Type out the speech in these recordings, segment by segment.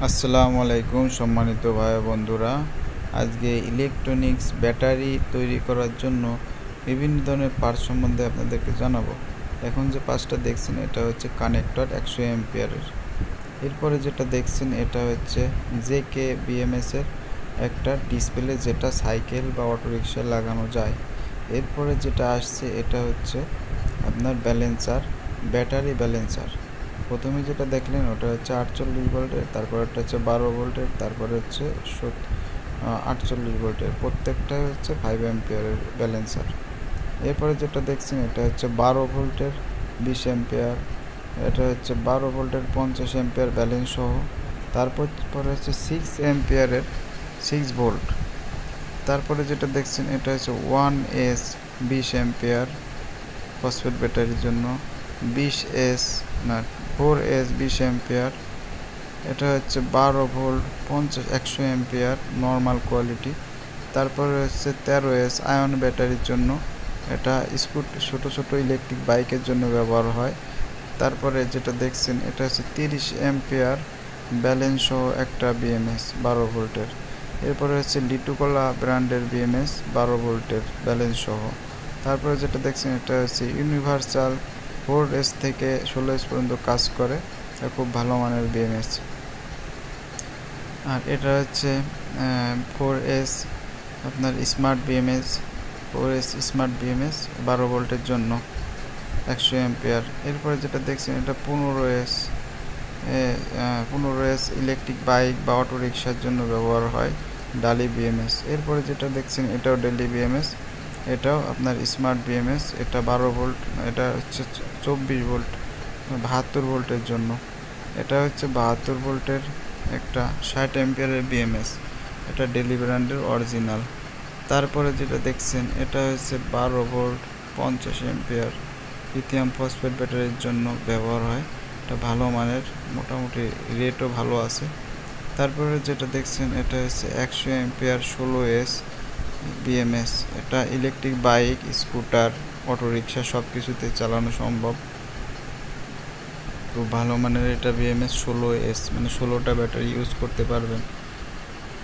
আসসালামু আলাইকুম সম্মানিত ভাই বন্ধুরা। আজকে ইলেকট্রনিক্স ব্যাটারি তৈরি করার জন্য বিভিন্ন ধরনের পার্টস সম্বন্ধে আপনাদেরকে জানাবো। এখন যে পার্টসটা দেখছেন এটা হচ্ছে কানেক্টর 100 অ্যাম্পিয়ারের। এরপরে যেটা দেখছেন এটা হচ্ছে জেকে বিএমএসের একটা ডিসপ্লে, যেটা সাইকেল বা অটোরিকশায় লাগানো যায়। এরপরে যেটা আসছে এটা হচ্ছে আপনার ব্যালেন্সার, ব্যাটারি ব্যালেন্সার। প্রথমে যেটা দেখলেন ওটা হচ্ছে 48 ভোল্টের, তারপর একটা হচ্ছে 12 ভোল্টের, তারপরে হচ্ছে 48 ভোল্টের। প্রত্যেকটাই হচ্ছে 5 অ্যাম্পিয়ারের ব্যালেন্সার। এরপরে যেটা দেখছেন এটা হচ্ছে 12 ভোল্টের 20 অ্যাম্পিয়ার, এটা হচ্ছে 12 ভোল্টের 50 অ্যাম্পিয়ার ব্যালেন্স সহ। তারপর পরে হচ্ছে 6 অ্যাম্পিয়ারের 6 ভোল্ট। তারপরে যেটা দেখছেন এটা হচ্ছে 1S 20 অ্যাম্পিয়ার ফসফেট ব্যাটারির জন্য, 20S না 4S 20 অ্যাম্পিয়ার। এটা হচ্ছে 12 ভোল্ট 100 অ্যাম্পিয়ার নর্মাল কোয়ালিটি। তারপরে হচ্ছে 13S আয়ন ব্যাটারির জন্য, এটা ছোটো ছোটো ইলেকট্রিক বাইকের জন্য ব্যবহার হয়। তারপরে যেটা দেখছেন এটা হচ্ছে 30 অ্যাম্পিয়ার ব্যালেন্স সহ একটা বিএমএস 12 ভোল্টের। এরপরে হচ্ছে লিটুকোলা ব্র্যান্ডের বিএমএস 12 ভোল্টের ব্যালেন্স সহ। তারপরে যেটা দেখছেন এটা হচ্ছে ইউনিভার্সাল 4S থেকে 16S পর্যন্ত কাজ করে, এটা খুব ভালো মানের বিএমএস। আর এটা হচ্ছে 4S আপনার smart BMS, 4S smart BMS 12 ভোল্টের জন্য 100 অ্যাম্পিয়ার। এরপরে যেটা দেখছেন এটা 15S ইলেকট্রিক বাইক বা অটো রিক্সার জন্য ব্যবহার হয়, ডালি বিএমএস। এরপরে যেটা দেখছেন এটাও ডেলি বিএমএস, এটাও আপনার স্মার্ট বিএমএস, এটা 12 ভোল্ট, এটা হচ্ছে 24 ভোল্ট 72 ভোল্টের জন্য। এটা হচ্ছে 72 ভোল্টের একটা 60 অ্যাম্পিয়ারের বিএমএস, এটা ডেলি ব্র্যান্ডের অরিজিনাল। তারপরে যেটা দেখছেন এটা হচ্ছে 12 ভোল্ট 50 অ্যাম্পিয়ার লিথিয়াম ফসফেট ব্যাটারির জন্য ব্যবহার হয়, এটা ভালো মানের, মোটামুটি রেটও ভালো আছে। তারপরে যেটা দেখছেন এটা হচ্ছে 100 অ্যাম্পিয়ার 16S বিএমএস, এটা ইলেকট্রিক বাইক, স্কুটার, অটোরিকশা সব কিছুতে চালানো সম্ভব, খুব ভালো মানের এটা বিএমএস 16S, মানে 16টা ব্যাটারি ইউজ করতে পারবেন।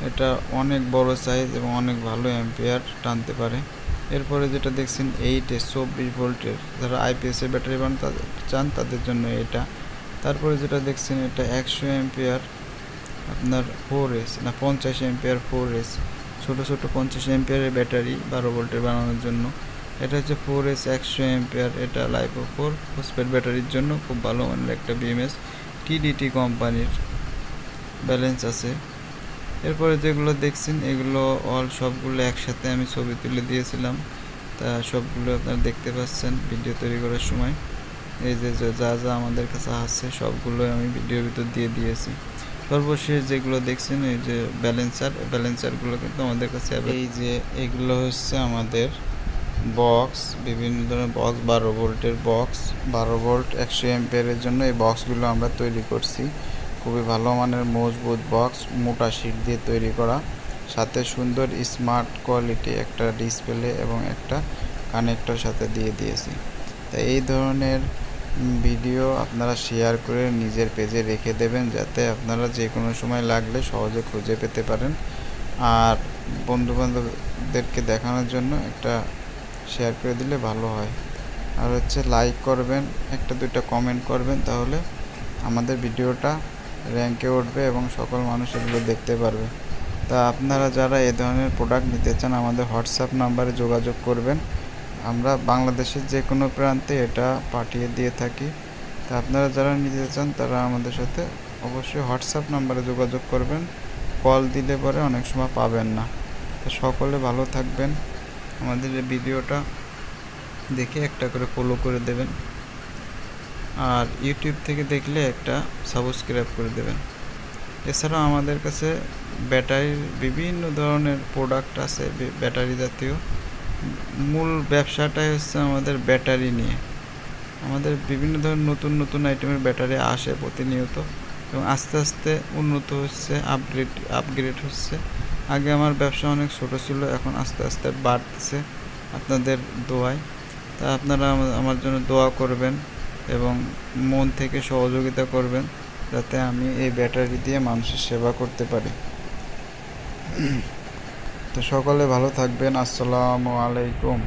এটা অনেক বড় সাইজ এবং অনেক ভালো অ্যাম্পিয়ার টানতে পারে। এরপরে যেটা দেখছেন 8S 24 ভোল্টের, যারা আইপিএসের ব্যাটারি বানাতে চান তাদের জন্য এটা। তারপরে যেটা দেখছেন এটা 100 অ্যাম্পিয়ার আপনার 4S না 50 অ্যাম্পিয়ার 4S, ছোটো ছোটো 50 অ্যাম্পিয়ারের ব্যাটারি 12 ভোল্টের বানানোর জন্য। এটা হচ্ছে 4S 100 অ্যাম্পিয়ার, এটা লাইপো 4 ফসফেট ব্যাটারির জন্য খুব ভালো মানের একটা বিএমএস, টিডিটি কোম্পানির ব্যালেন্স আছে। এরপরে যেগুলো দেখছেন এগুলো সবগুলো একসাথে আমি ছবি তুলে দিয়েছিলাম, তা সবগুলো আপনারা দেখতে পাচ্ছেন ভিডিও তৈরি করার সময়। এই যে যা যা আমাদের কাছে আছে সবগুলো আমি ভিডিওর ভিতর দিয়ে দিয়েছি। সর্বশেষ যেগুলো দেখছেন এই যে ব্যালেন্সারগুলো কিন্তু আমাদের কাছে, এই যে এগুলো হচ্ছে আমাদের বক্স, বিভিন্ন ধরনের বক্স, 12 ভোল্টের বক্স, 12 ভোল্ট 100 অ্যাম্পিয়ারের জন্য এই বক্সগুলো আমরা তৈরি করছি। খুবই ভালো মানের মজবুত বক্স, মোটা শিট দিয়ে তৈরি করা, সাথে সুন্দর স্মার্ট কোয়ালিটি একটা ডিসপ্লে এবং একটা কানেক্টর সাথে দিয়ে দিয়েছি। তাই এই ধরনের ভিডিও আপনারা শেয়ার করে নিজের পেজে রেখে দেবেন, যাতে আপনারা যে কোনো সময় লাগলে সহজে খুঁজে পেতে পারেন। আর বন্ধুবান্ধবদেরকে দেখানোর জন্য একটা শেয়ার করে দিলে ভালো হয়। আর হচ্ছে লাইক করবেন, একটা দুইটা কমেন্ট করবেন, তাহলে আমাদের ভিডিওটা র্যাঙ্কে উঠবে এবং সকল মানুষ এগুলো দেখতে পারবে। তা আপনারা যারা এ ধরনের প্রোডাক্ট নিতে চান আমাদের হোয়াটসঅ্যাপ নাম্বারে যোগাযোগ করবেন, আমরা বাংলাদেশের যে কোনো প্রান্তে এটা পাঠিয়ে দিয়ে থাকি। তা আপনারা যারা নিতে চান তারা আমাদের সাথে অবশ্যই হোয়াটসঅ্যাপ নাম্বারে যোগাযোগ করবেন, কল দিলে পরে অনেক সময় পাবেন না। তো সকলে ভালো থাকবেন, আমাদের এই ভিডিওটা দেখে একটা করে ফলো করে দেবেন, আর ইউটিউব থেকে দেখলে একটা সাবস্ক্রাইব করে দেবেন। এছাড়াও আমাদের কাছে ব্যাটারির বিভিন্ন ধরনের প্রোডাক্ট আছে, ব্যাটারি জাতীয়। মূল ব্যবসাটাই হচ্ছে আমাদের ব্যাটারি নিয়ে, আমাদের বিভিন্ন ধরনের নতুন নতুন আইটেমের ব্যাটারি আসে প্রতিনিয়ত এবং আস্তে আস্তে উন্নত হচ্ছে, আপগ্রেড হচ্ছে। আগে আমার ব্যবসা অনেক ছোট ছিল, এখন আস্তে আস্তে বাড়তেছে আপনাদের দোয়ায়। তা আপনারা আমার জন্য দোয়া করবেন এবং মন থেকে সহযোগিতা করবেন, যাতে আমি এই ব্যাটারি দিয়ে মানুষের সেবা করতে পারি। তো সকলে ভালো থাকবেন। আসসালামু আলাইকুম।